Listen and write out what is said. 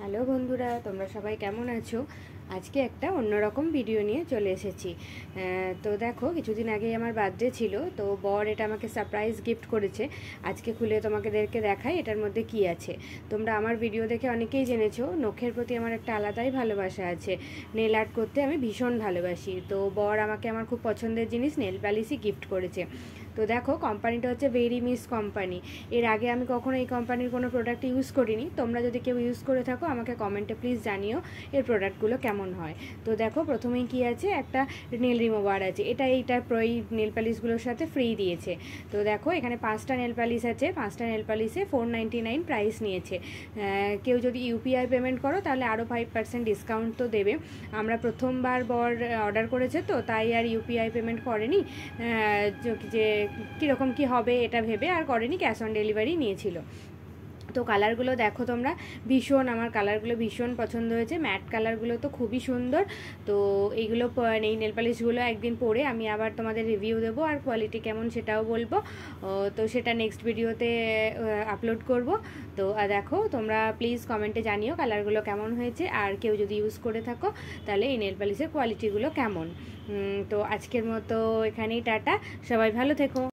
Hello বন্ধুরা, তোমরা সবাই কেমন আছো? আজকে একটা অন্যরকম ভিডিও নিয়ে চলে এসেছি। তো দেখো, কিছুদিন আগেই আমার বার্থডে ছিল, তো বর এটা আমাকে সারপ্রাইজ গিফট করেছে। আজকে খুলে তোমাদেরকে দেখাই এটার মধ্যে কি আছে। তোমরা আমার ভিডিও দেখে অনেকেই জেনেছো নখের প্রতি আমার একটা আলাদাই ভালোবাসা আছে। নেল আর্ট করতে আমি ভীষণ ভালোবাসি, তো বর আমাকে আমার খুব পছন্দের জিনিস নেল পালিশই গিফট করেছে। তো দেখো, কোম্পানিটা হচ্ছে ভেরি মিস কোম্পানি। এর আগে আমি কখনো এই কোম্পানির কোনো প্রোডাক্ট ইউজ করিনি। তোমরা যদি কেউ ইউজ করে থাকো আমাকে কমেন্টে প্লিজ জানিও এর প্রোডাক্টগুলো কেমন হয়। তো দেখো, প্রথমেই কি আছে, একটা নেল রিমুভার আছে। এইটা এই নেল পালিশগুলোর সাথে ফ্রি দিয়েছে। তো দেখো, এখানে 5টা নেল পালিশ আছে। 5টা নেল পালিশে 499 প্রাইস নিয়েছে। কেউ যদি ইউপিআই পেমেন্ট করো তাহলে আরও 5% ডিসকাউন্ট তো দেবে। আমরা প্রথমবার বর অর্ডার করেছে, তো তাই আর ইউপিআই পেমেন্ট করেনি, যে কীরকম কী হবে এটা ভেবে আর করেনি, ক্যাশ অন ডেলিভারি নিয়েছিল। তো কালারগুলো দেখো তোমরা, ভীষণ আমার কালারগুলো ভীষণ পছন্দ হয়েছে। ম্যাট কালারগুলো তো খুবই সুন্দর। তো এইগুলো এই নেল পালিশগুলো একদিন পরে আমি আবার তোমাদের রিভিউ দেবো, আর কোয়ালিটি কেমন সেটাও বলবো। তো সেটা নেক্সট ভিডিওতে আপলোড করব। তো দেখো, তোমরা প্লিজ কমেন্টে জানিও কালারগুলো কেমন হয়েছে, আর কেউ যদি ইউজ করে থাকো তাহলে এই নেল পালিশের কোয়ালিটিগুলো কেমন। তো আজকের মতো এখানেই টাটা, সবাই ভালো থেকো।